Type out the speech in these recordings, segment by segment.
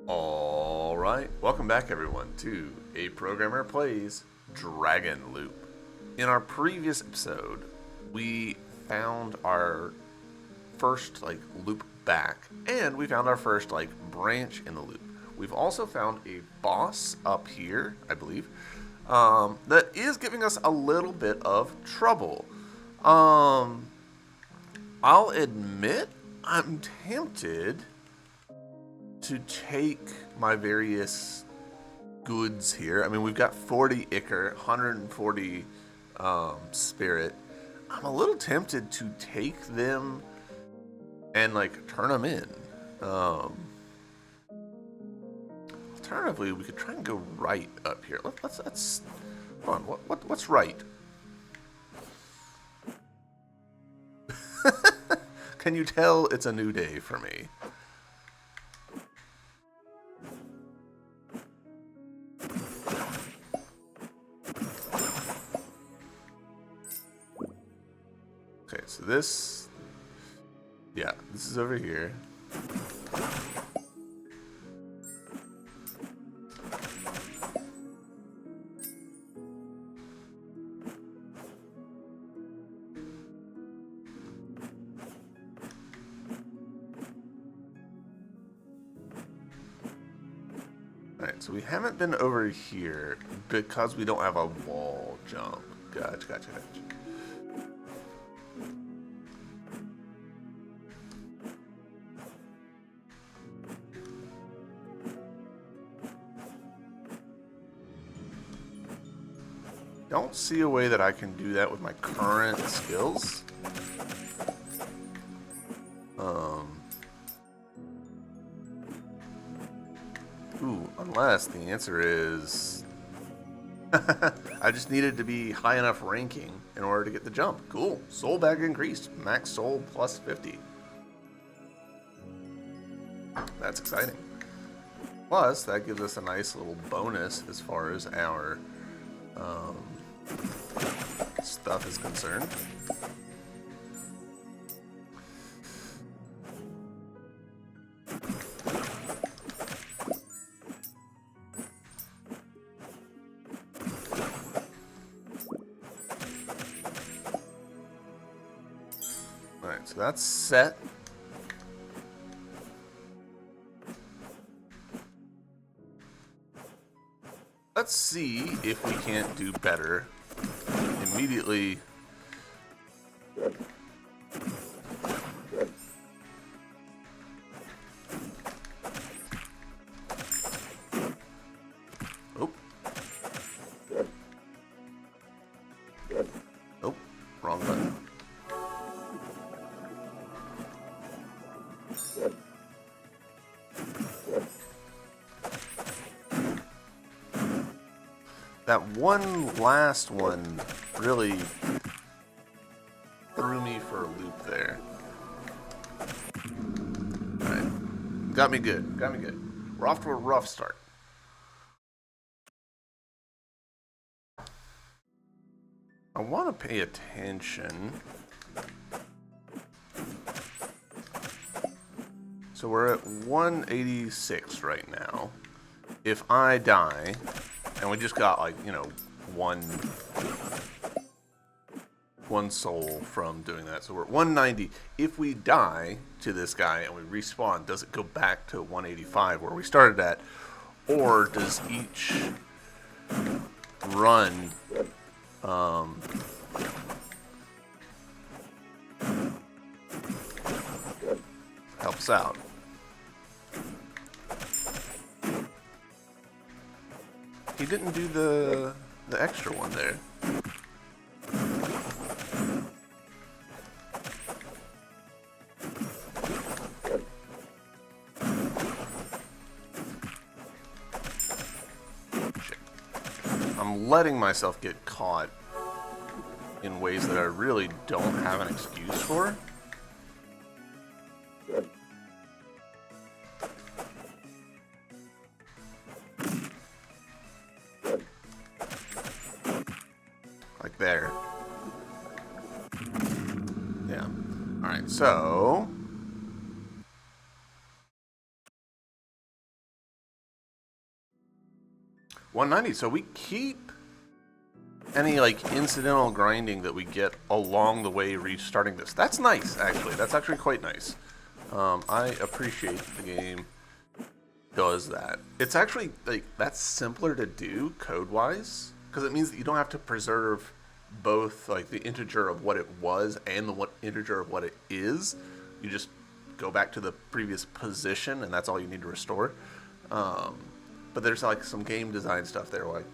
Alright, welcome back everyone to A Programmer Plays DragonLoop. In our previous episode, we found our first loop back, and we found our first branch in the loop. We've also found a boss up here, I believe, that is giving us a little bit of trouble. I'll admit I'm tempted to take my various goods here. I mean, we've got 40 Ichor, 140 Spirit. I'm a little tempted to take them and turn them in. Alternatively, we could try and go right up here. Let's hold on. What's right? Can you tell it's a new day for me? Okay, so this is over here. Alright, so we haven't been over here because we don't have a wall jump. Gotcha. Don't see a way that I can do that with my current skills. Unless the answer is I just needed to be high enough ranking in order to get the jump. Cool. Soul bag increased. Max soul plus 50. That's exciting. Plus, that gives us a nice little bonus as far as our stuff is concerned. Alright, so that's set. Let's see if we can't do better immediately. Oh, wrong button. That one last one really threw me for a loop there. Alright. Got me good. We're off to a rough start. I want to pay attention. So we're at 186 right now. If I die, and we just got one soul from doing that, so we're at 190. If we die to this guy and we respawn, does it go back to 185 where we started at, or does each run help us out? He didn't do the extra one there. Shit. I'm letting myself get caught in ways that I really don't have an excuse for. Like there. Yeah. Alright, so 190. So we keep any like incidental grinding that we get along the way restarting this. That's nice, actually. That's actually quite nice. I appreciate the game does that. It's actually like that's simpler to do code-wise because it means that you don't have to preserve both like the integer of what it was and the integer of what it is. You just go back to the previous position and that's all you need to restore. But there's like some game design stuff there, like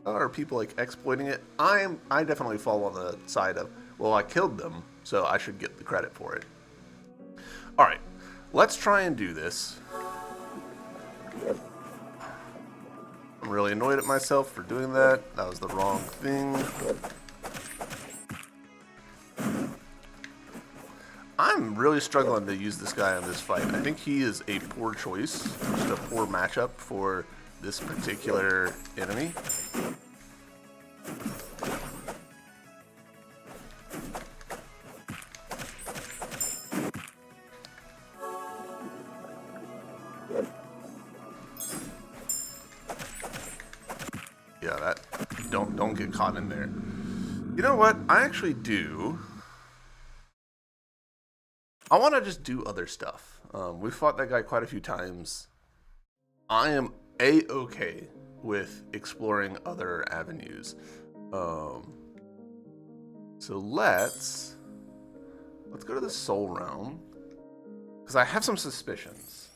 are people like exploiting it? I definitely fall on the side of, well, I killed them, so I should get the credit for it. All right, let's try and do this. I'm really annoyed at myself for doing that. That was the wrong thing. I'm really struggling to use this guy in this fight. I think he is a poor choice, just a poor matchup for this particular enemy. Yeah, that don't get caught in there. You know what? I actually do. I want to just do other stuff. We fought that guy quite a few times. I am A-okay with exploring other avenues. So let's go to the Soul Realm because I have some suspicions.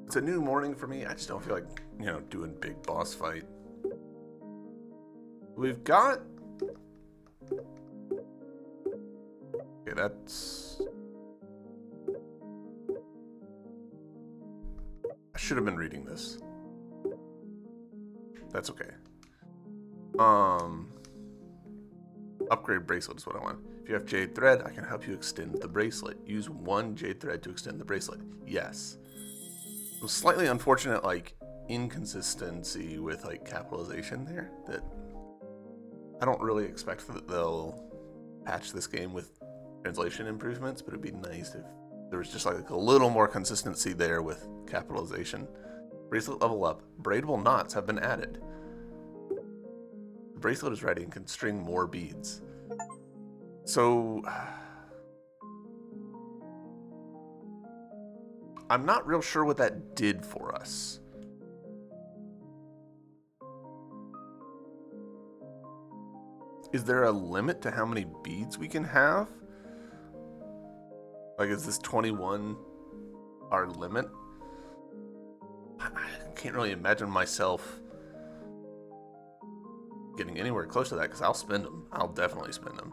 It's a new morning for me. I just don't feel like, doing big boss fight. We've got... Okay, that's... I should have been reading this. That's okay. Upgrade bracelet is what I want. If you have jade thread, I can help you extend the bracelet. Use 1 jade thread to extend the bracelet. Yes. It was slightly unfortunate, like, inconsistency with, like, capitalization there that I don't really expect that they'll patch this game with translation improvements, but it'd be nice if there was just, like, a little more consistency there with capitalization. Bracelet level up. Braidable knots have been added. The bracelet is ready and can string more beads. So... I'm not real sure what that did for us. Is there a limit to how many beads we can have? Like, is this 21 our limit? I can't really imagine myself getting anywhere close to that because I'll spend them. I'll definitely spend them.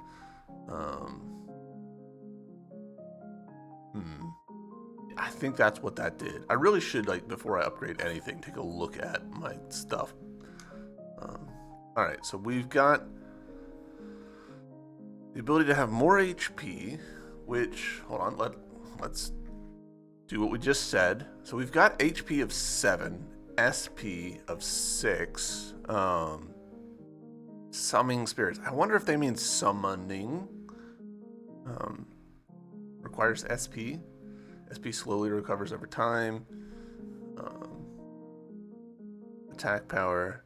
I think that's what that did. I really should, like, before I upgrade anything, take a look at my stuff. Alright, so we've got the ability to have more HP, which, hold on, let's do what we just said. So we've got HP of 7, SP of 6, summoning spirits. I wonder if they mean summoning. Requires SP. SP slowly recovers over time. Attack power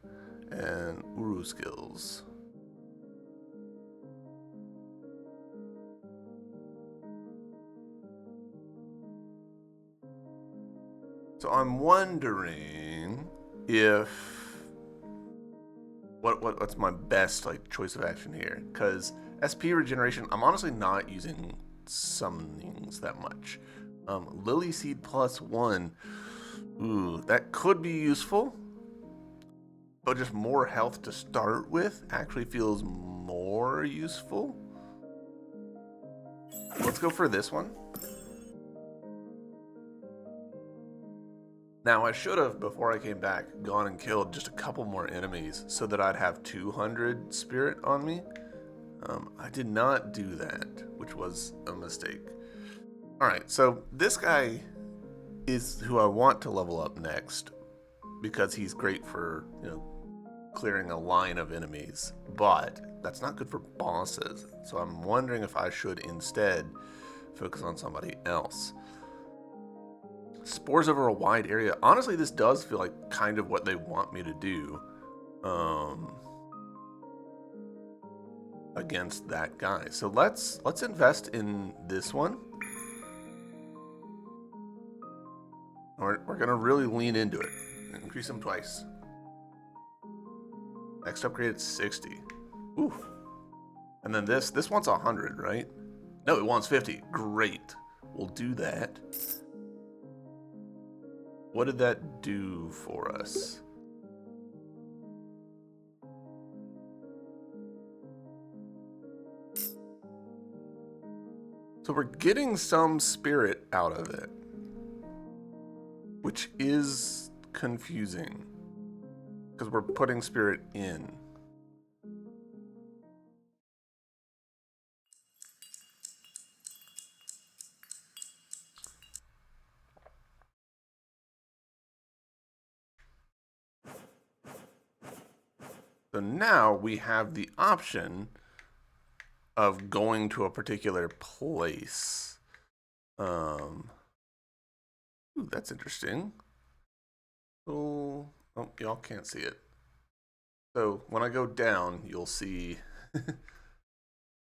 and Uru skills. So I'm wondering if what's my best like choice of action here? Because SP regeneration, I'm honestly not using summonings that much. Lily Seed +1. Ooh, that could be useful. But just more health to start with actually feels more useful. Let's go for this one. Now, I should have, before I came back, gone and killed just a couple more enemies so that I'd have 200 spirit on me. I did not do that, which was a mistake. Alright, so this guy is who I want to level up next because he's great for, clearing a line of enemies, but that's not good for bosses. So I'm wondering if I should instead focus on somebody else. Spores over a wide area. Honestly, this does feel like kind of what they want me to do. Against that guy. So let's invest in this one. We're gonna really lean into it. Increase them twice. Next upgrade at 60. Ooh. And then this wants 100, right? No, it wants 50. Great. We'll do that. What did that do for us? So we're getting some spirit out of it, which is confusing because we're putting spirit in. So now we have the option of going to a particular place. Ooh, that's interesting. Oh, y'all can't see it. So when I go down, you'll see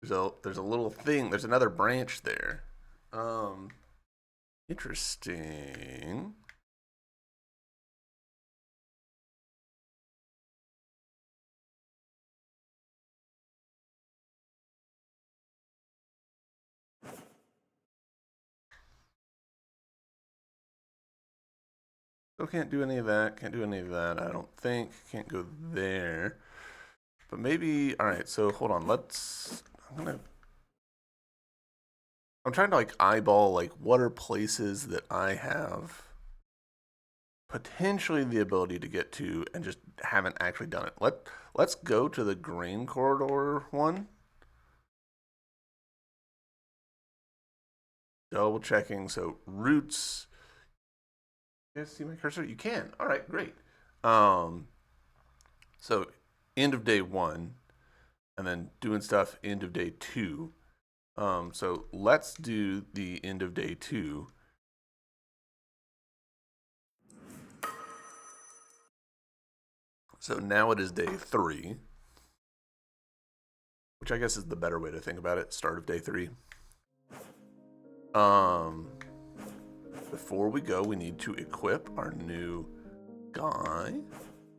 there's a little thing. There's another branch there. Interesting. Still can't do any of that. Can't do any of that. I don't think. Can't go there. But maybe. All right. So hold on. I'm trying to like eyeball like what are places that I have potentially the ability to get to and just haven't actually done it. Let's go to the grain corridor one. Double checking. So roots. You guys see my cursor? You can. All right, great. So end of day 1, and then doing stuff end of day 2. So let's do the end of day 2. So now it is day 3, which I guess is the better way to think about it. Start of day 3. Before we go, we need to equip our new guy.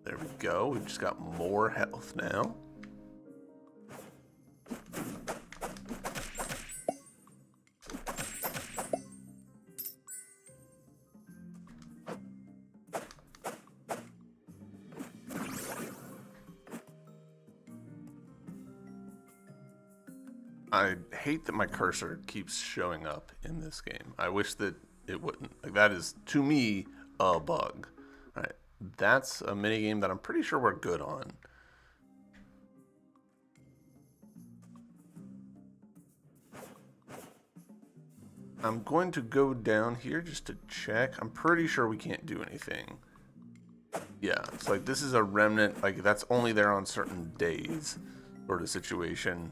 There we go. We've just got more health now. I hate that my cursor keeps showing up in this game. I wish that it wouldn't. Like, that is, to me, a bug. All right, that's a minigame that I'm pretty sure we're good on. I'm going to go down here just to check. I'm pretty sure we can't do anything. Yeah, it's like this is a remnant. Like, that's only there on certain days sort of situation.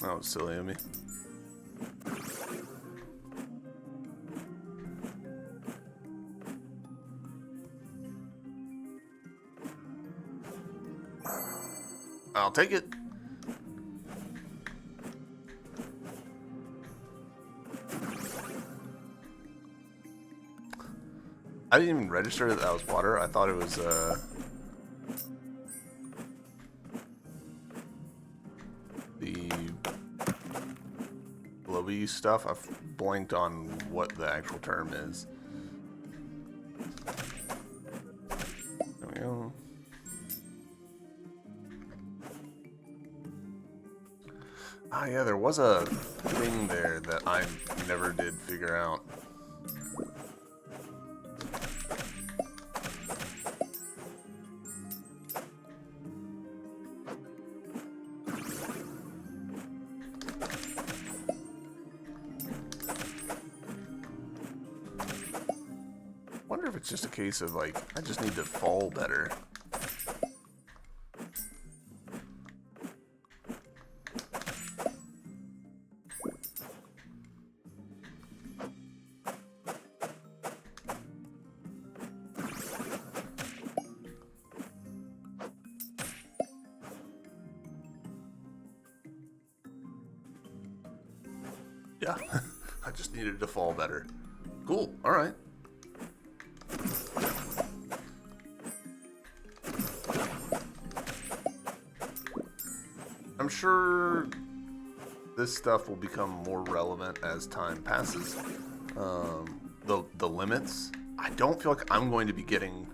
That was silly of me. I'll take it. I didn't even register that that was water. I thought it was the glowy stuff. I've blanked on what the actual term is. There we go. Ah, yeah, there was a thing there that I never did figure out. if it's just a case of, like, I just need to fall better. Yeah, I just needed to fall better. Cool, alright. I'm sure this stuff will become more relevant as time passes. The limits. I don't feel like I'm going to be getting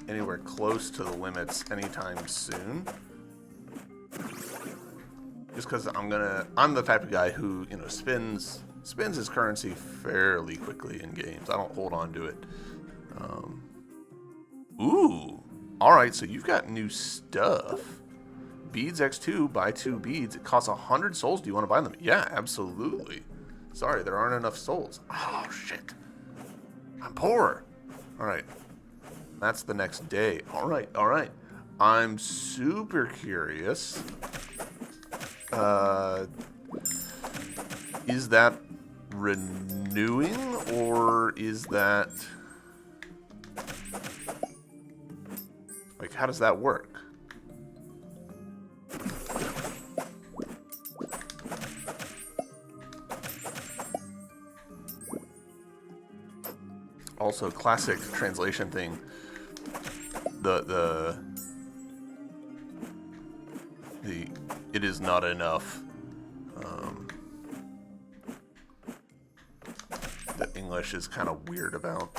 anywhere close to the limits anytime soon. Just because I'm the type of guy who, you know, spends his currency fairly quickly in games. I don't hold on to it. Ooh, all right. So you've got new stuff. Beads X2, buy 2 beads. It costs 100 souls. Do you want to buy them? Yeah, absolutely. Sorry, there aren't enough souls. Oh shit, I'm poor. All right, that's the next day. All right. I'm super curious. Is that renewing or is that like, how does that work? Also, classic translation thing. The it is not enough. That English is kind of weird about.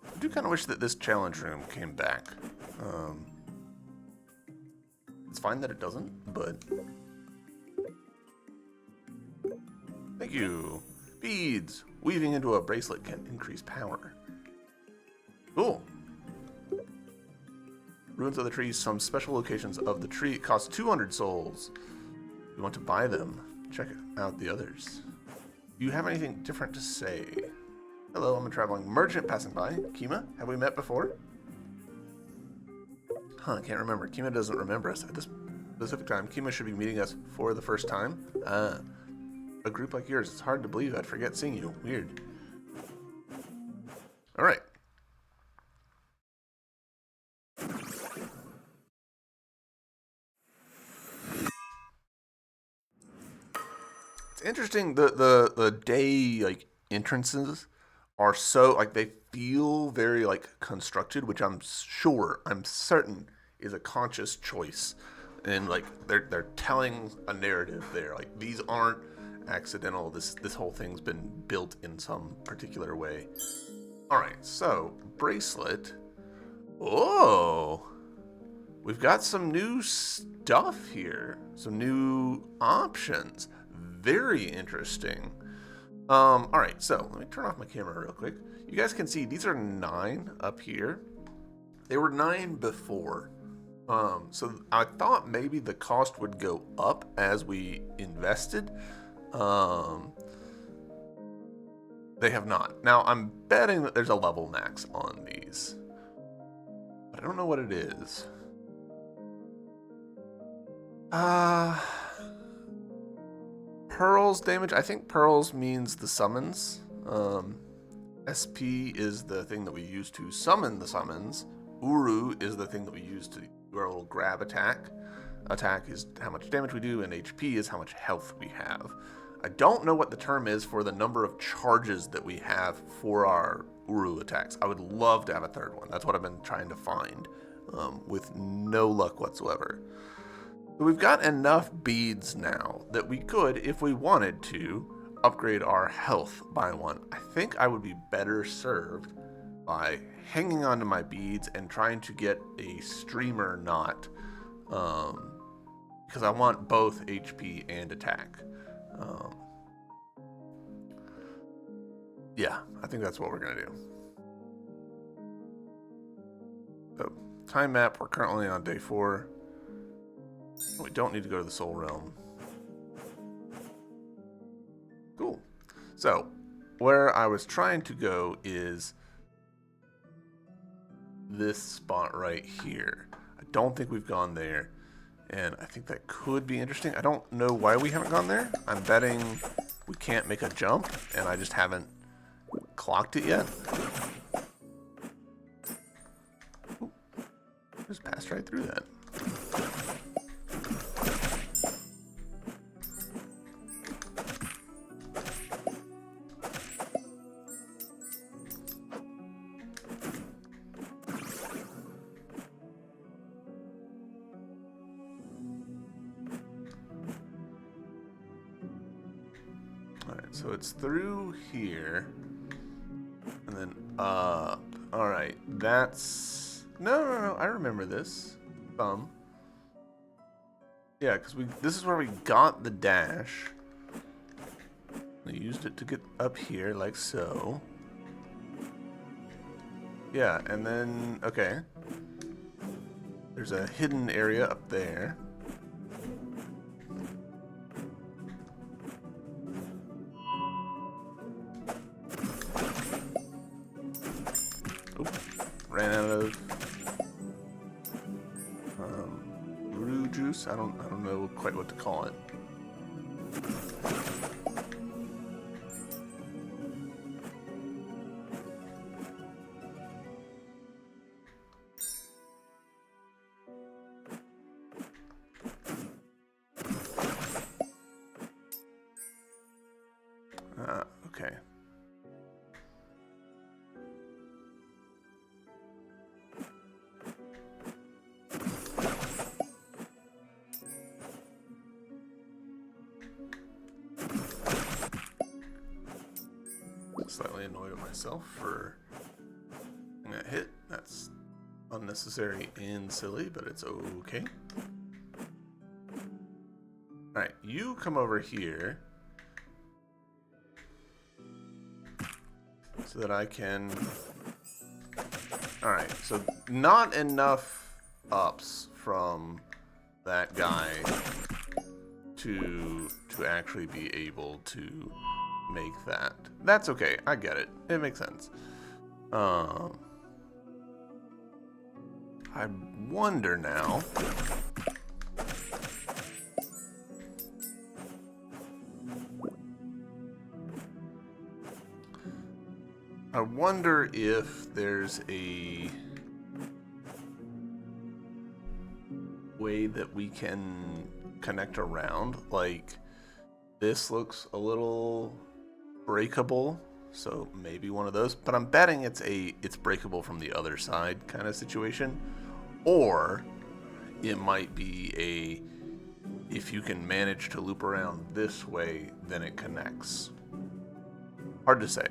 I do kind of wish that this challenge room came back. It's fine that it doesn't, but thank you. Beads. Weaving into a bracelet can increase power. Cool. Ruins of the tree. Some special locations of the tree. It costs 200 souls. You want to buy them? Check out the others. Do you have anything different to say? Hello, I'm a traveling merchant passing by. Kima, have we met before? Huh, I can't remember. Kima doesn't remember us at this specific time. Kima should be meeting us for the first time. A group like yours, it's hard to believe I'd forget seeing you. Weird. Alright. It's interesting, the day, like, entrances are so, like, they feel very, like, constructed, which I'm certain is a conscious choice. And, like, they're telling a narrative there. Like, these aren't accidental. This whole thing's been built in some particular way. Alright, so bracelet. Oh, we've got some new stuff here, some new options. Very interesting. Alright, so let me turn off my camera real quick. You guys can see these are 9 up here. They were 9 before. So I thought maybe the cost would go up as we invested. They have not. Now, I'm betting that there's a level max on these, but I don't know what it is. Pearls damage. I think pearls means the summons. SP is the thing that we use to summon the summons. Uru is the thing that we use to do our little grab attack. Attack is how much damage we do, and HP is how much health we have. I don't know what the term is for the number of charges that we have for our Uru attacks. I would love to have a third one. That's what I've been trying to find, with no luck whatsoever. So we've got enough beads now that we could, if we wanted to, upgrade our health by 1. I think I would be better served by hanging onto my beads and trying to get a streamer knot, because I want both HP and attack. Yeah, I think that's what we're gonna do. So, time map, we're currently on day 4. We don't need to go to the Soul Realm. Cool. So, where I was trying to go is this spot right here. I don't think we've gone there, and I think that could be interesting. I don't know why we haven't gone there. I'm betting we can't make a jump, and I just haven't clocked it yet. Ooh, just passed right through that. Alright, so it's through here. And then up. Alright, that's... No, I remember this. Yeah, because this is where we got the dash. We used it to get up here, like so. Yeah, and then... Okay. There's a hidden area up there. Ran out of brew juice. I don't know quite what to call it. Okay. Slightly annoyed at myself for that hit. That's unnecessary and silly, but it's okay. Alright, you come over here so that I can... Alright, so not enough ups from that guy to actually be able to make that. That's okay. I get it. It makes sense. I wonder now. I wonder if there's a way that we can connect around. Like, this looks a little breakable, so maybe one of those, but I'm betting it's breakable from the other side kind of situation, or it might be if you can manage to loop around this way, then it connects. Hard to say.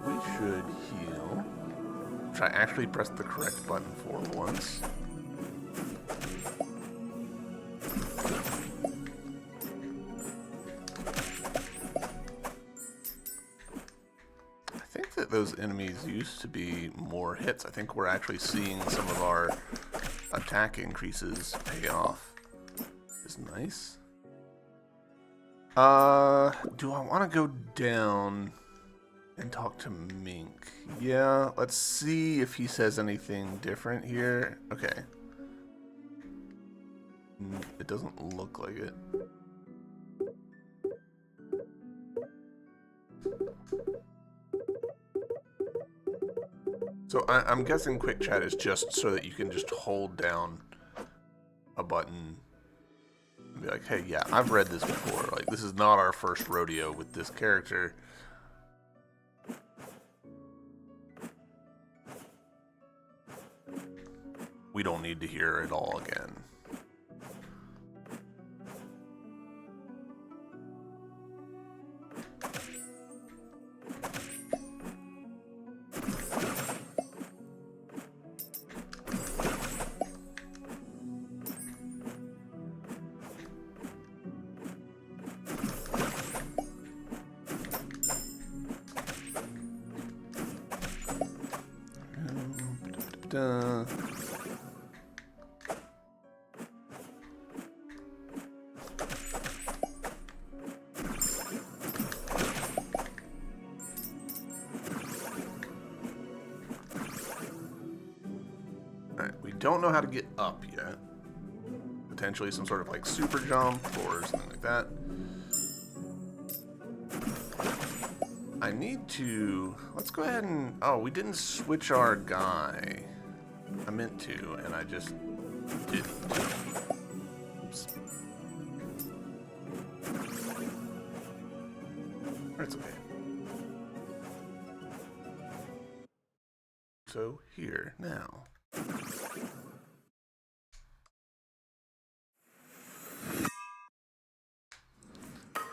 We should heal. Should I actually press the correct button for once? I think that those enemies used to be more hits. I think we're actually seeing some of our attack increases pay off. Is nice. Do I want to go down and talk to Mink? Yeah, let's see if he says anything different here. Okay. It doesn't look like it. So I'm guessing quick chat is just so that you can just hold down a button and be like, hey, yeah, I've read this before. Like, this is not our first rodeo with this character. We don't need to hear it all again. Da-da-da. Alright, we don't know how to get up yet. Potentially some sort of like super jump or something like that. I need to... Let's go ahead and... Oh, we didn't switch our guy. I meant to, and I just didn't. Oops. That's okay. So, here, now.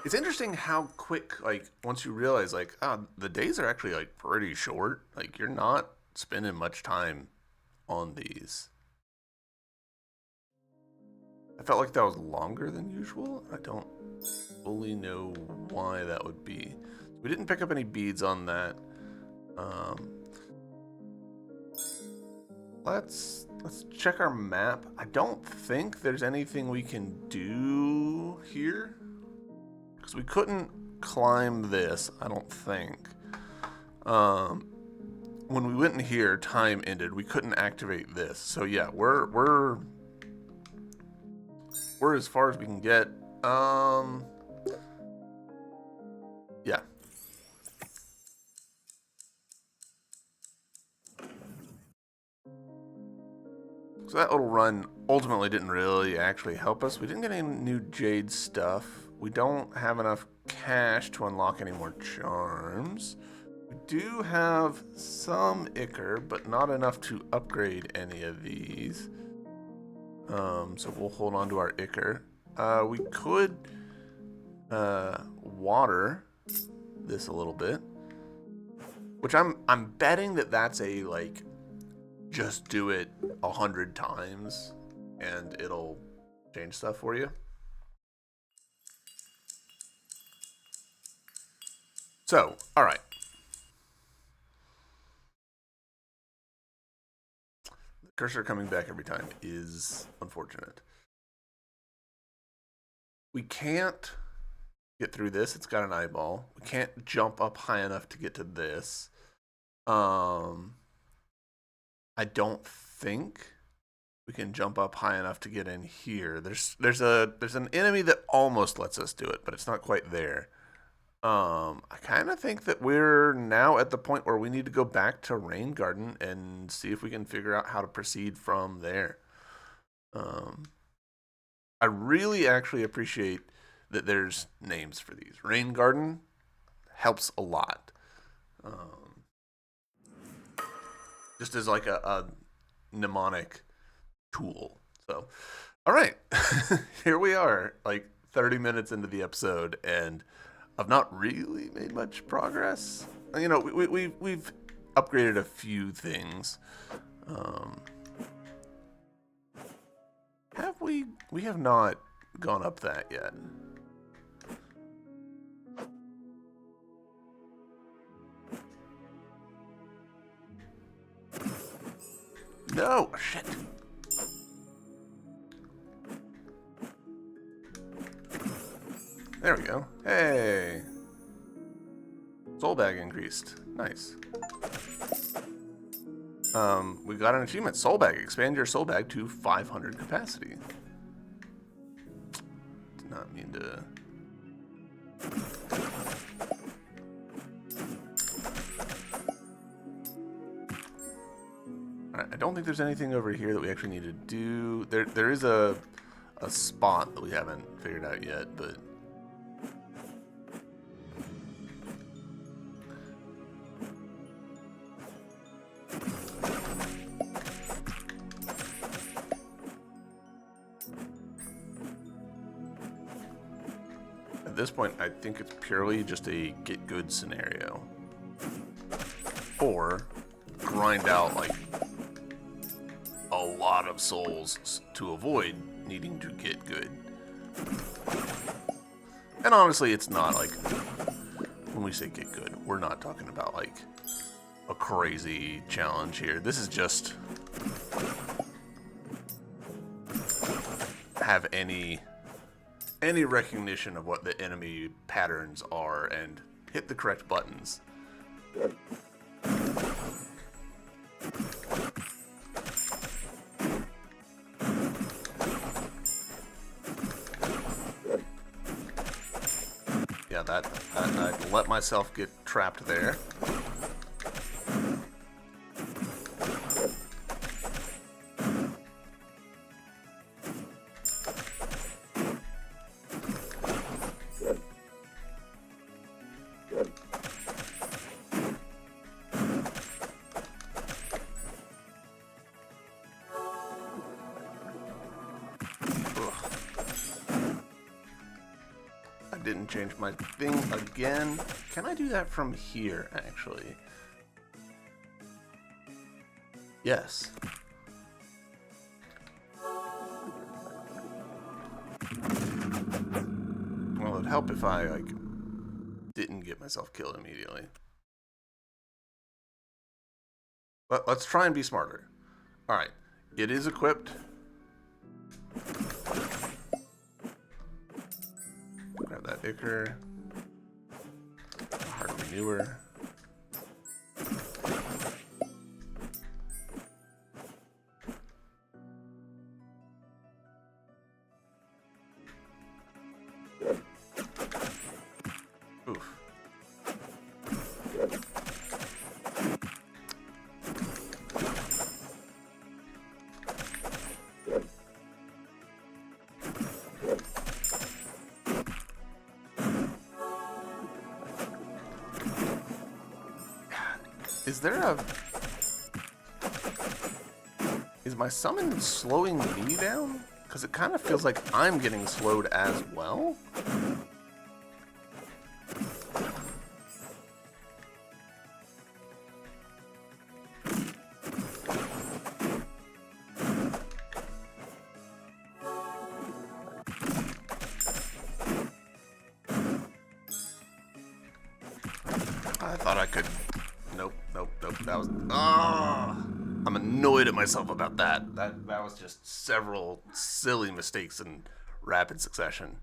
It's interesting how quick, like, once you realize, like, the days are actually, like, pretty short. Like, you're not spending much time on these. I felt like that was longer than usual. I don't fully know why that would be. We didn't pick up any beads on that. Let's check our map. I don't think there's anything we can do here. Because we couldn't climb this, I don't think. When we went in here, time ended. We couldn't activate this. So yeah, we're as far as we can get. Yeah. So that little run ultimately didn't really actually help us. We didn't get any new jade stuff. We don't have enough cash to unlock any more charms. We do have some ichor, but not enough to upgrade any of these. So we'll hold on to our ichor. We could water this a little bit, which I'm betting that that's a like just do it 100 times and it'll change stuff for you. So, all right. The cursor coming back every time is unfortunate. We can't get through this. It's got an eyeball. We can't jump up high enough to get to this. I don't think we can jump up high enough to get in here. There's an enemy that almost lets us do it, but it's not quite there. I kind of think that we're now at the point where we need to go back to Rain Garden and see if we can figure out how to proceed from there. I really actually appreciate that there's names for these. Rain Garden helps a lot. Just as like a mnemonic tool. So, all right, here we are, like 30 minutes into the episode, and I've not really made much progress. You know, we've upgraded a few things. Have we? We have not gone up that yet. No, shit. There we go. Hey. Soul bag increased. Nice. We got an achievement. Soul bag. Expand your soul bag to 500 capacity. Did not mean to... Alright, I don't think there's anything over here that we actually need to do. There is a spot that we haven't figured out yet, but... At this point, I think it's purely just a get good scenario. Or grind out like a lot of souls to avoid needing to get good. And honestly, it's not like, when we say get good, we're not talking about like a crazy challenge here. This is just have any recognition of what the enemy patterns are and hit the correct buttons. Yeah, I let myself get trapped there. Didn't change my thing again. Can I do that from here, actually? Yes. Well, it'd help if I, like, didn't get myself killed immediately. But let's try and be smarter. Alright, it is equipped. Grab that ichor. Heart renewer. Oof. Is my summon slowing me down? Because it kind of feels like I'm getting slowed as well. I thought I could. Nope. That was. Oh, I'm annoyed at myself about that. That was just several silly mistakes in rapid succession.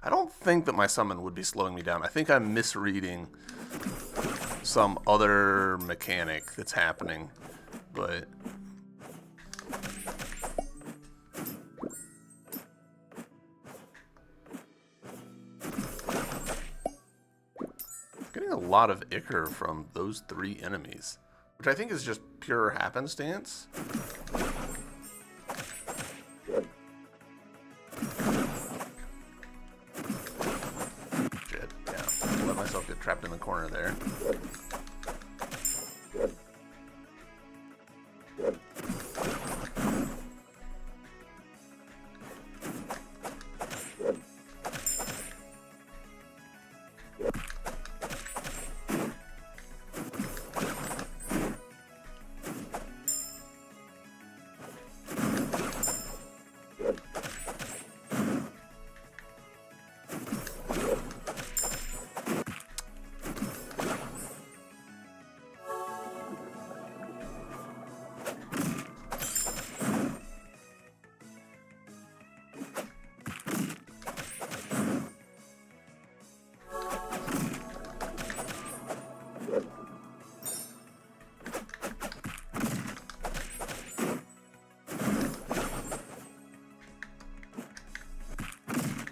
I don't think that my summon would be slowing me down. I think I'm misreading some other mechanic that's happening, but. Getting a lot of ichor from those 3 enemies, which I think is just pure happenstance. Shit, yeah. Let myself get trapped in the corner there.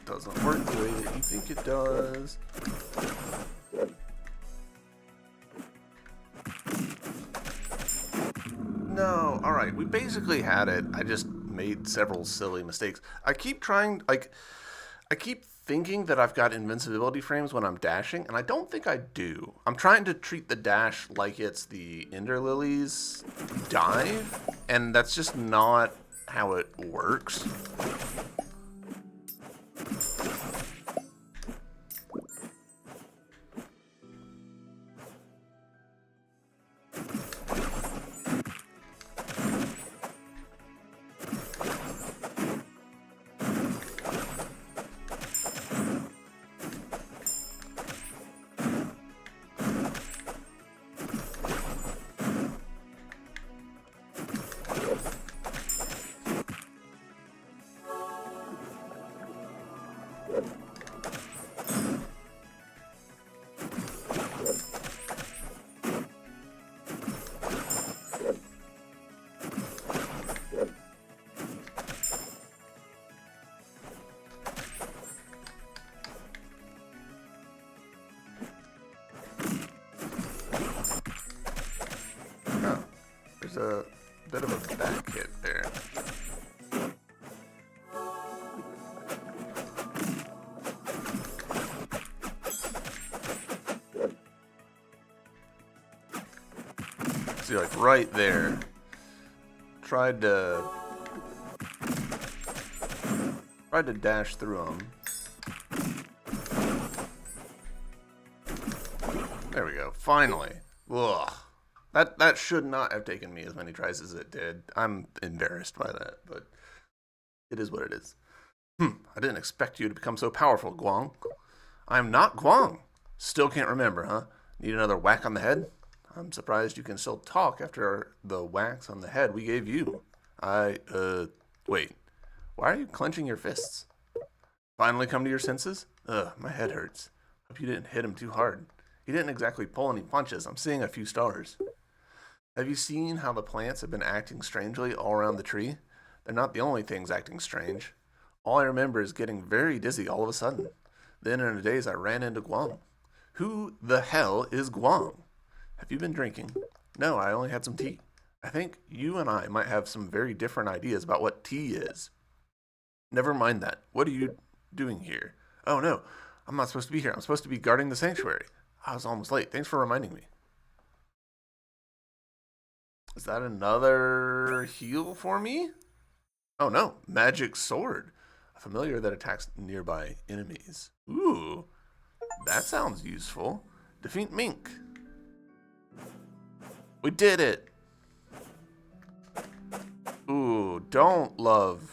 Doesn't work the way that you think it does. No, alright, we basically had it. I just made several silly mistakes. I keep trying, like, I keep thinking that I've got invincibility frames when I'm dashing, and I don't think I do. I'm trying to treat the dash like it's the Ender Lily's dive, and that's just not how it works. see, like right there. Tried to dash through them. There we go. Finally. Ugh. That should not have taken me as many tries as it did. I'm embarrassed by that, but it is what it is. I didn't expect you to become so powerful, Guang. I'm not Guang. Still can't remember, huh? Need another whack on the head? I'm surprised you can still talk after the whacks on the head we gave you. Wait. Why are you clenching your fists? Finally come to your senses? Ugh, my head hurts. Hope you didn't hit him too hard. He didn't exactly pull any punches. I'm seeing a few stars. Have you seen how the plants have been acting strangely all around the tree? They're not the only things acting strange. All I remember is getting very dizzy all of a sudden. Then in a daze I ran into Guang. Who the hell is Guang? Have you been drinking? No, I only had some tea. I think you and I might have some very different ideas about what tea is. Never mind that. What are you doing here? Oh no, I'm not supposed to be here. I'm supposed to be guarding the sanctuary. I was almost late. Thanks for reminding me. Is that another heal for me? Oh no, magic sword. A familiar that attacks nearby enemies. Ooh, that sounds useful. Defeat Mink. We did it. Ooh, don't love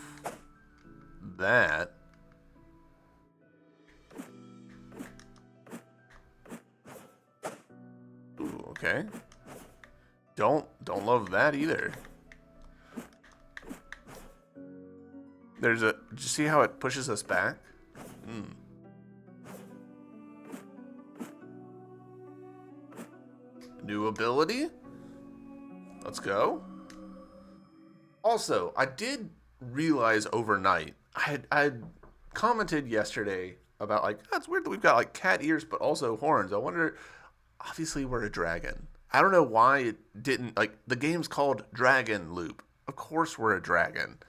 that. Ooh, okay. Don't love that either. Did you see how it pushes us back? New ability? Let's go. Also, I did realize overnight, I commented yesterday about like, oh, it's weird that we've got like cat ears but also horns. I wonder, obviously we're a dragon. I don't know why it didn't, like, the game's called DragonLoop. Of course we're a dragon.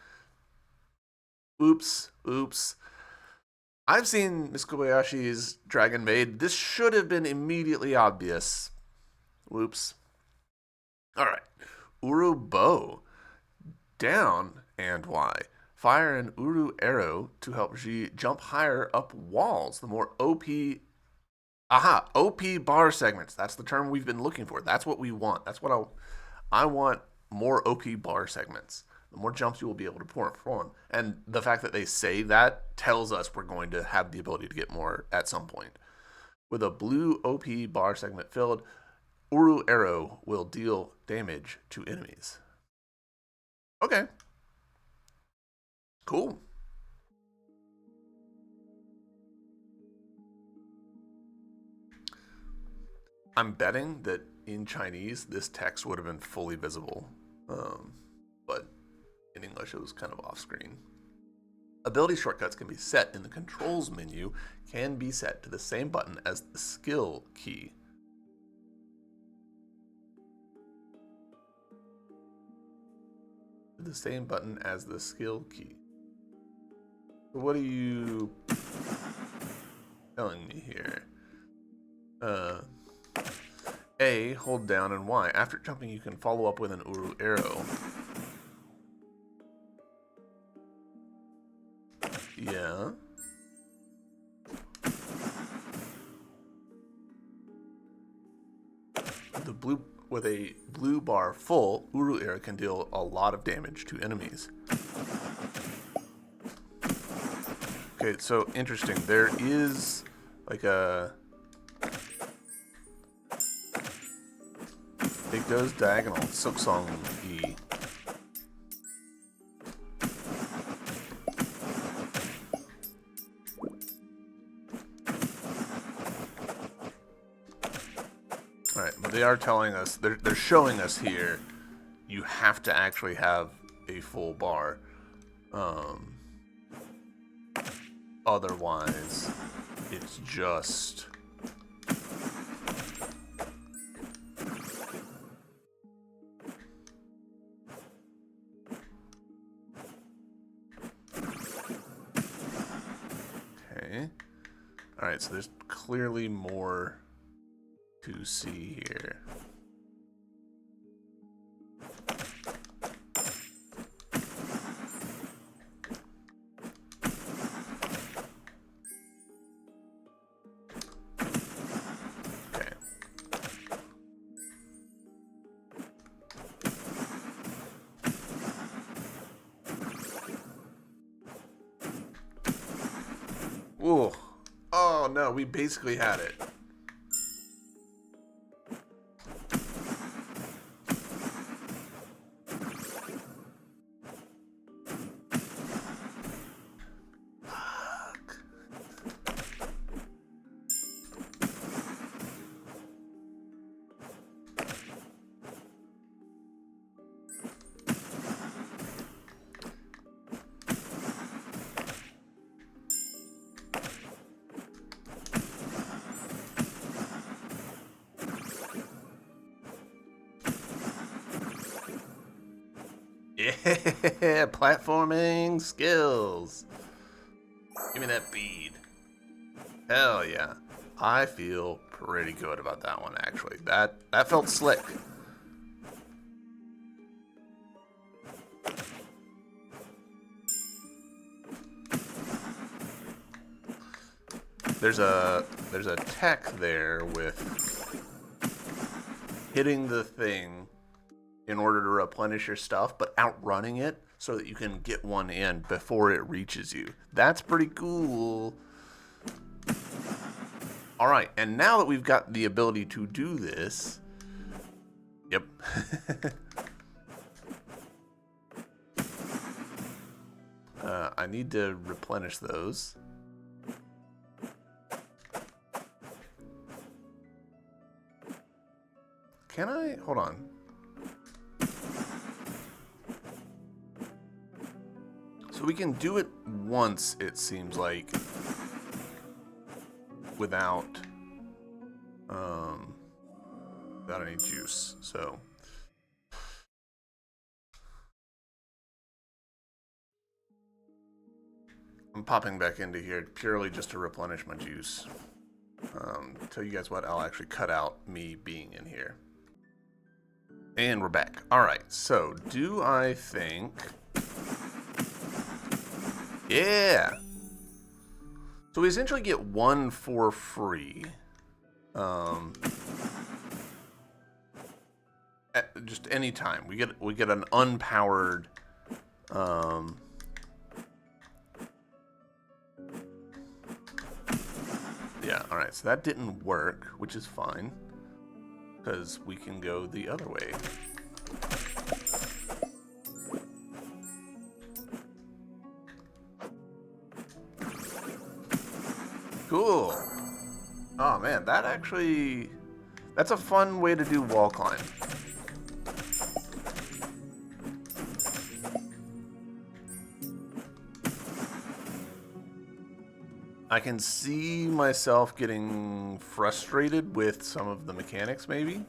Oops. I've seen Miss Kobayashi's Dragon Maid. This should have been immediately obvious. Whoops. Alright. Uru Bow. Down and Y. Fire an Uru arrow to help Ji jump higher up walls. The more OP... Aha! OP bar segments. That's the term we've been looking for. That's what we want. That's what I want. More OP bar segments. The more jumps you will be able to perform. And the fact that they say that tells us we're going to have the ability to get more at some point. With a blue OP bar segment filled, Uru arrow will deal damage to enemies. Okay. Cool. I'm betting that in Chinese, this text would have been fully visible. But in English, it was kind of off screen. Ability shortcuts can be set in the controls menu, can be set to the same button as the skill key. The same button as the skill key. So what are you telling me here? A, hold down, and Y. After jumping, you can follow up with an Uru arrow. Yeah. With a blue bar full, Uru arrow can deal a lot of damage to enemies. Okay, so interesting. There is like a... It goes diagonal. Silksong E. Alright, but they are telling us, they're showing us here, you have to actually have a full bar. Otherwise, it's just... Okay. Alright, so there's clearly more to see here. Ooh. Oh no, we basically had it. Yeah, platforming skills. Give me that bead. Hell yeah. I feel pretty good about that one, actually. That felt slick. There's a tech there with hitting the thing in order to replenish your stuff, but outrunning it so that you can get one in before it reaches you. That's pretty cool. All right, and now that we've got the ability to do this, yep. I need to replenish those. Can I? Hold on. So we can do it once, it seems like, without any juice. So I'm popping back into here purely just to replenish my juice. Tell you guys what, I'll actually cut out me being in here. And we're back. All right, so do I think... Yeah! So we essentially get one for free. At just any time. We get an unpowered... Yeah, alright, so that didn't work, which is fine. Because we can go the other way. Cool. Oh man, that's a fun way to do wall climb. I can see myself getting frustrated with some of the mechanics, maybe.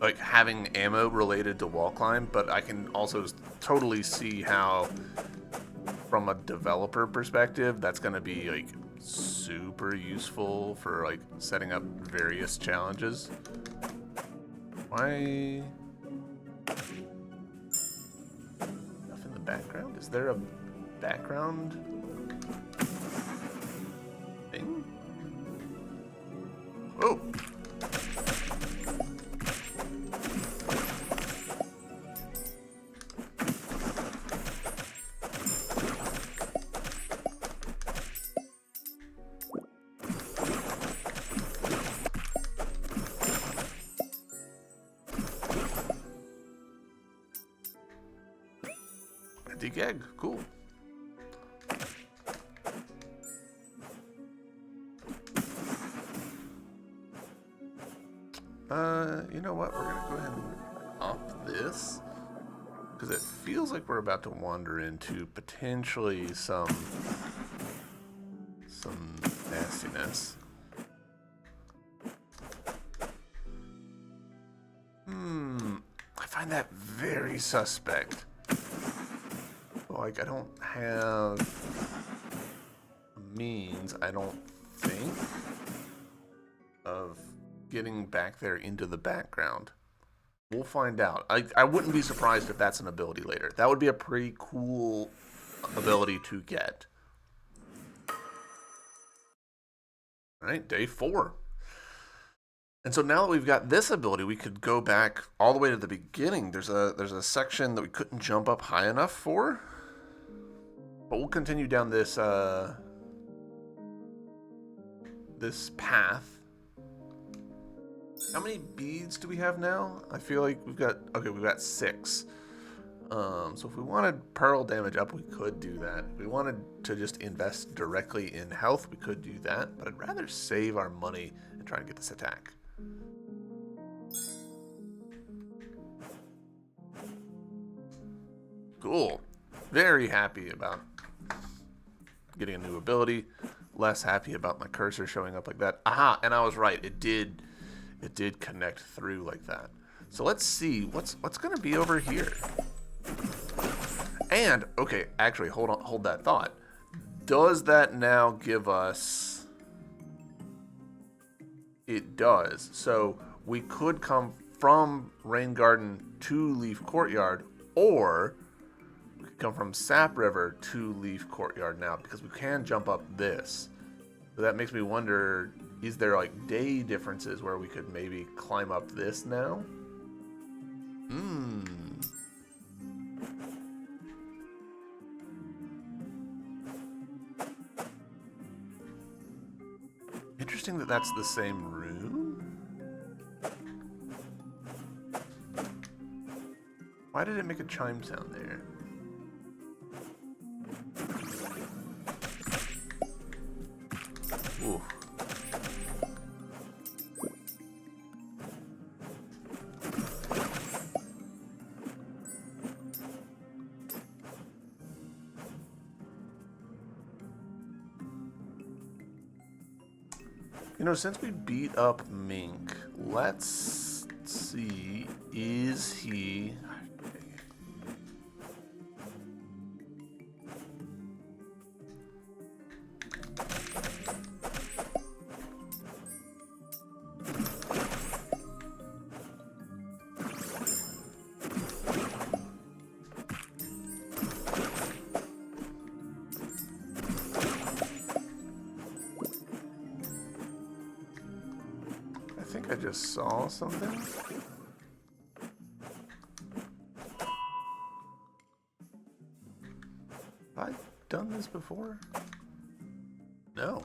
Like having ammo related to wall climb, but I can also totally see how, from a developer perspective, that's going to be like super useful for like setting up various challenges. Why? Stuff in the background? Is there a background thing? Oh! A dig egg, cool. You know what? We're gonna go ahead and up this because it feels like we're about to wander into potentially some nastiness. I find that very suspect. Like, I don't have means, I don't think, of getting back there into the background. We'll find out. I wouldn't be surprised if that's an ability later. That would be a pretty cool ability to get. Alright, day 4. And so now that we've got this ability, we could go back all the way to the beginning. There's a section that we couldn't jump up high enough for. But we'll continue down this this path. How many beads do we have now? I feel like we've got 6. So if we wanted pearl damage up, we could do that. If we wanted to just invest directly in health, we could do that. But I'd rather save our money and try and get this attack. Cool. Very happy about getting a new ability. Less happy about my cursor showing up like that. Aha, and I was right. It did connect through like that. So let's see what's going to be over here. And okay, actually hold that thought. Does that now give us... It does. So we could come from Rain Garden to Leaf Courtyard, or we could come from Sap River to Leaf Courtyard now, because we can jump up this. So that makes me wonder, is there like day differences where we could maybe climb up this now? Interesting that that's the same room. Why did it make a chime sound there? Ooh. You know, since we beat up Mink, let's see, is he... I think I just saw something. Have I done this before? No.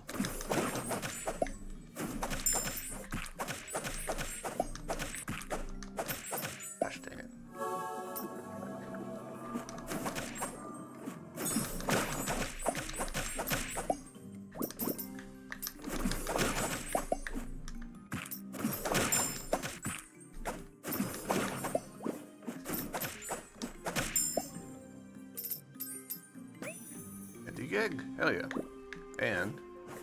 Gosh dang it. Gig? Hell yeah. And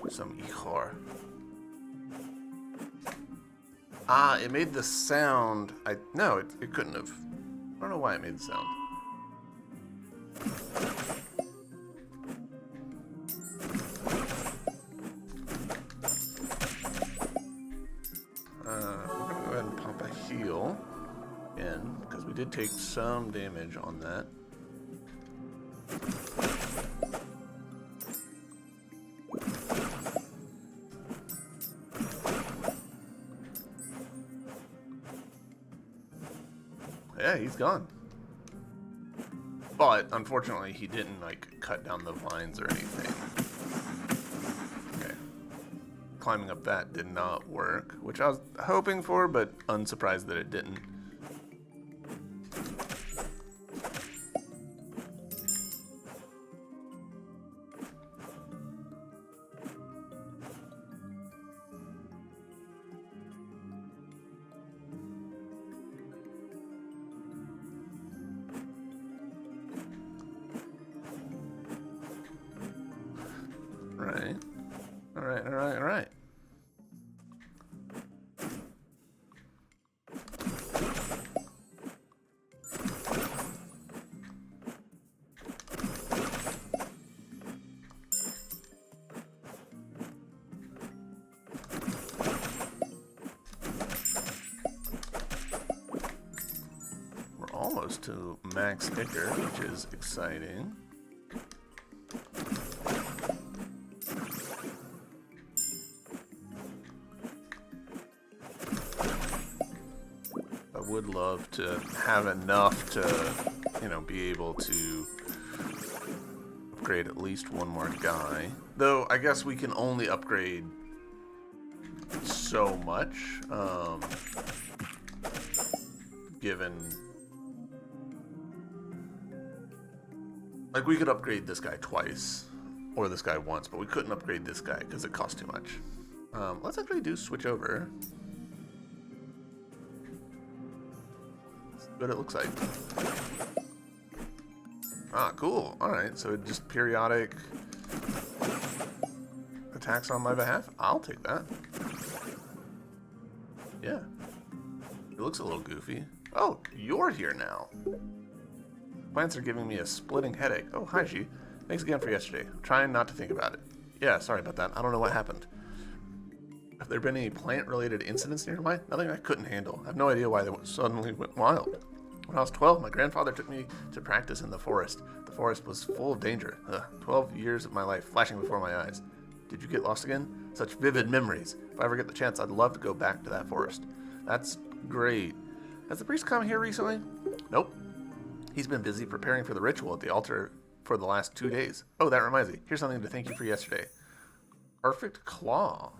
some ichor. Ah, it made the sound. No, it couldn't have. I don't know why it made the sound. We're gonna go ahead and pop a heal in, because we did take some damage on that. Yeah, he's gone. But unfortunately, he didn't like cut down the vines or anything. Okay. Climbing up that did not work, which I was hoping for, but unsurprised that it didn't. Right. Alright. We're almost to max Ichor, which is exciting. Would love to have enough to, you know, be able to, of upgrade at least one more guy. Though, I guess we can only upgrade so much, given... Like, we could upgrade this guy twice, or this guy once, but we couldn't upgrade this guy because it costs too much. Let's actually do switch over. See what it looks like. Ah, cool. Alright, so just periodic attacks on my behalf? I'll take that. Yeah. It looks a little goofy. Oh, you're here now. Plants are giving me a splitting headache. Oh, hi, G. Thanks again for yesterday. I'm trying not to think about it. Yeah, sorry about that. I don't know what happened. Have there been any plant-related incidents nearby? Nothing I couldn't handle. I have no idea why they suddenly went wild. When I was 12, my grandfather took me to practice in the forest. The forest was full of danger. 12 years of my life flashing before my eyes. Did you get lost again? Such vivid memories. If I ever get the chance, I'd love to go back to that forest. That's great. Has the priest come here recently? Nope. He's been busy preparing for the ritual at the altar for the last 2 days. Oh, that reminds me. Here's something to thank you for yesterday. Perfect claw.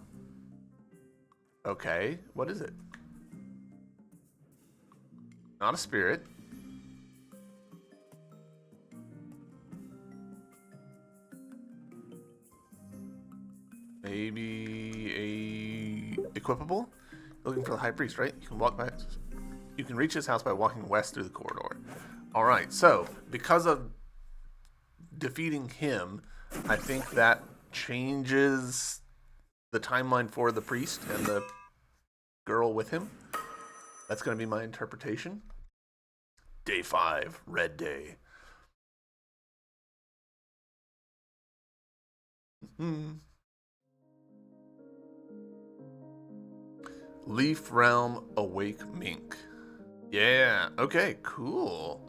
Okay, what is it? Not a spirit. Maybe a equipable? Looking for the high priest, right? You can walk by. You can reach his house by walking west through the corridor. All right. So because of defeating him, I think that changes the timeline for the priest and the girl with him. That's going to be my interpretation. Day 5, Red Day. Leaf Realm Awake Mink. Yeah, okay, cool.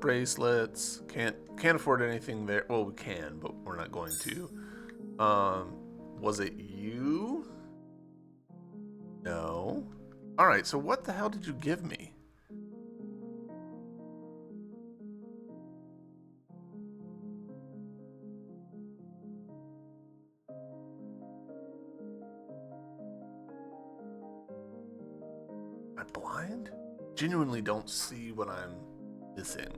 Bracelets. Can't afford anything there. Well, we can, but we're not going to. Was it you? No. Alright, so what the hell did you give me? Am I blind? Genuinely don't see what I'm missing.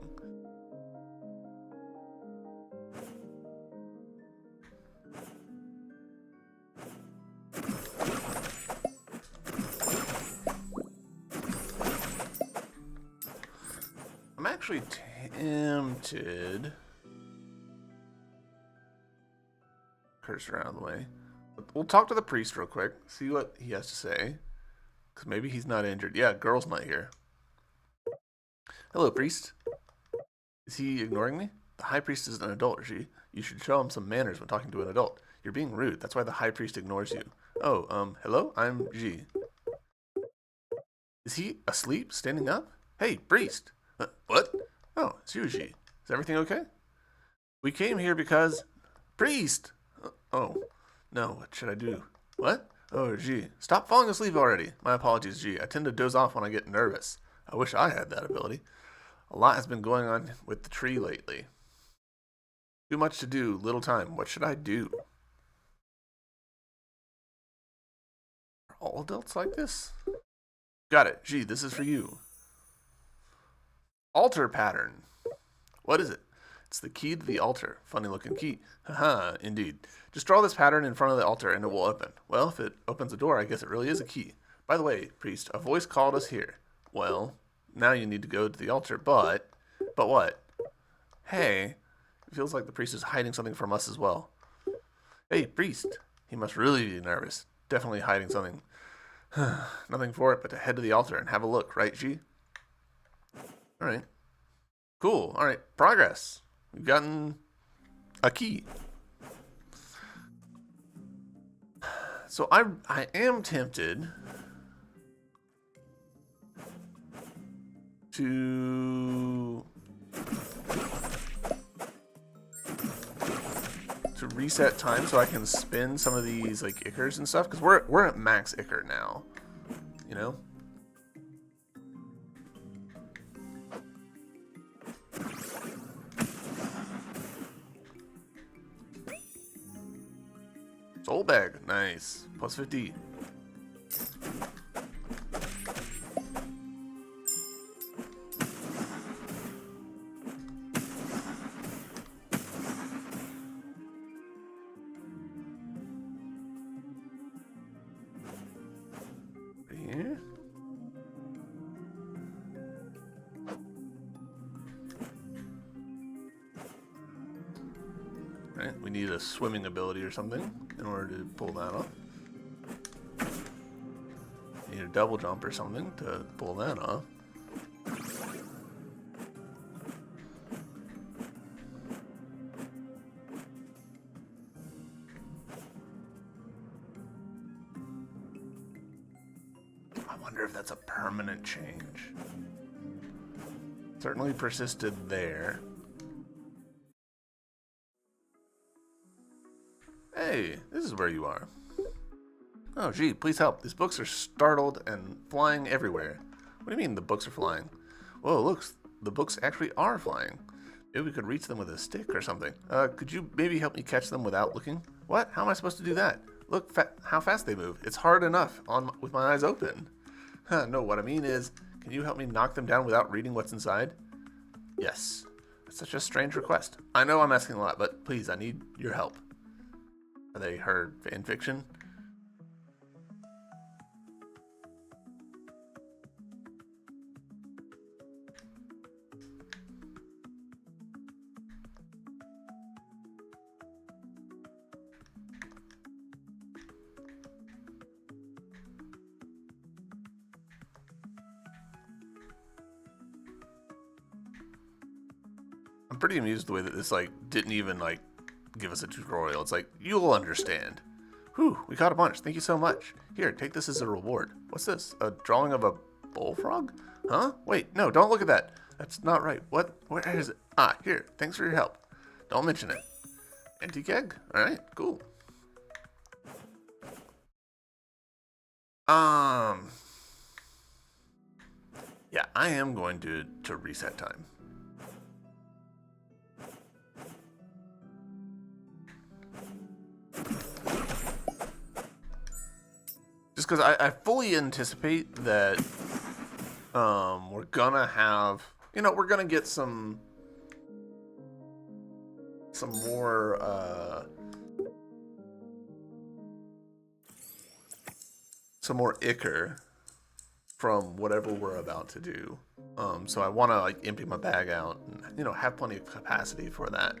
I'm actually tempted. Cursor out of the way. We'll talk to the priest real quick, see what he has to say. Because maybe he's not injured. Yeah, girl's not here. Hello, priest. Is he ignoring me? The high priest is an adult, G. You should show him some manners when talking to an adult. You're being rude. That's why the high priest ignores you. Oh, hello? I'm G. Is he asleep? Standing up? Hey, priest. What? Oh, it's you, G. Is everything okay? We came here because... Priest! Oh, no, what should I do? What? Oh, G. Stop falling asleep already. My apologies, G. I tend to doze off when I get nervous. I wish I had that ability. A lot has been going on with the tree lately. Too much to do, little time. What should I do? Are all adults like this? Got it. G, this is for you. Altar pattern. What is it? It's the key to the altar. Funny looking key. Haha, indeed. Just draw this pattern in front of the altar and it will open. Well, if it opens a door, I guess it really is a key. By the way, priest, a voice called us here. Well, now you need to go to the altar, but what? Hey, it feels like the priest is hiding something from us as well. Hey, priest. He must really be nervous. Definitely hiding something. Nothing for it but to head to the altar and have a look, right, G? Alright. Cool. Alright, progress. We've gotten a key. So I am tempted to reset time so I can spin some of these like Ichors and stuff, because we're at max Ichor now, you know. Soul bag, nice. Plus 50. Here. Right, we need a swimming ability or something in order to pull that off. Need a double jump or something to pull that off. I wonder if that's a permanent change. Certainly persisted there. Hey, this is where you are. Oh, gee, please help. These books are startled and flying everywhere. What do you mean the books are flying? Whoa, look, the books actually are flying. Maybe we could reach them with a stick or something. Could you maybe help me catch them without looking? What? How am I supposed to do that? Look how fast they move. It's hard enough with my eyes open. No, what I mean is, can you help me knock them down without reading what's inside? Yes. That's such a strange request. I know I'm asking a lot, but please, I need your help. Are they her fan fiction? I'm pretty amused the way that this didn't even give us a tutorial. It's like, you'll understand. Whew, we caught a bunch. Thank you so much. Here, take this as a reward. What's this? A drawing of a bullfrog? Huh? Wait, no, don't look at that. That's not right. What? Where is it? Ah, here. Thanks for your help. Don't mention it. Antique egg? Alright, cool. Yeah, I am going to reset time. Just because I fully anticipate that we're gonna have, we're gonna get some more ichor from whatever we're about to do. So I want to empty my bag out and have plenty of capacity for that.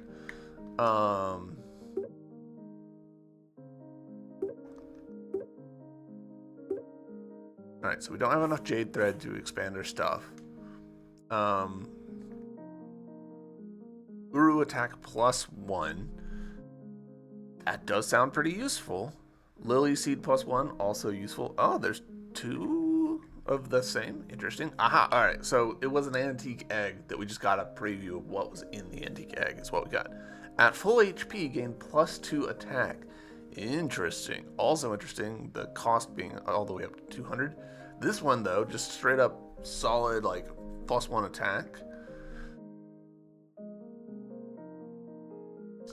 Alright, so we don't have enough jade thread to expand our stuff. Uru attack +1. That does sound pretty useful. Lily seed +1, also useful. Oh, there's 2 of the same. Interesting. Aha, alright, so it was an antique egg that we just got a preview of what was in the antique egg. It's what we got. At full HP, gain +2 attack. Interesting. Also interesting, the cost being all the way up to 200. This one, though, just straight up solid, +1 attack.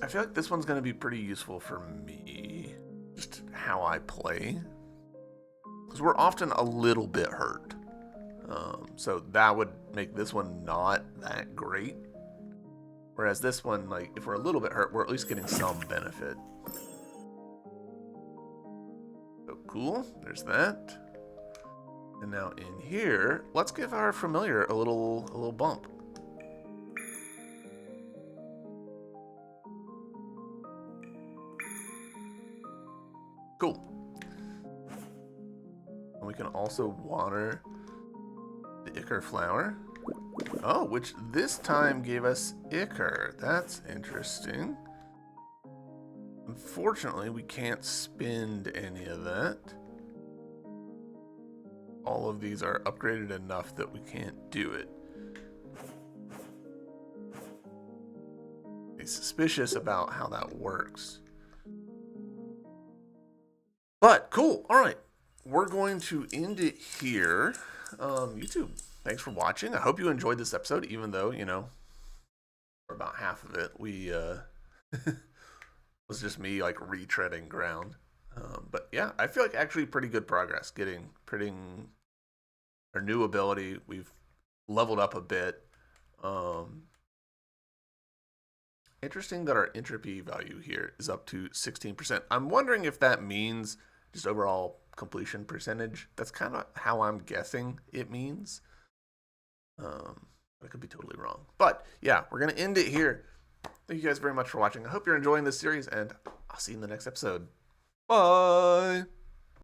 I feel like this one's going to be pretty useful for me. Just how I play. Because we're often a little bit hurt. So that would make this one not that great. Whereas this one, if we're a little bit hurt, we're at least getting some benefit. So cool, there's that. And now in here, let's give our familiar a little bump. Cool. And we can also water the ichor flower. Oh, which this time gave us ichor. That's interesting. Unfortunately, we can't spend any of that. All of these are upgraded enough that we can't do it. I'm suspicious about how that works. But cool. All right. We're going to end it here. YouTube, thanks for watching. I hope you enjoyed this episode, even though, for about half of it, we was just me retreading ground. But yeah, I feel like actually pretty good progress putting our new ability. We've leveled up a bit. Um, Interesting that our entropy value here is up to 16%. I'm wondering if that means just overall completion percentage. That's kind of how I'm guessing it means. I could be totally wrong. But yeah, we're going to end it here. Thank you guys very much for watching. I hope you're enjoying this series, and I'll see you in the next episode. Bye!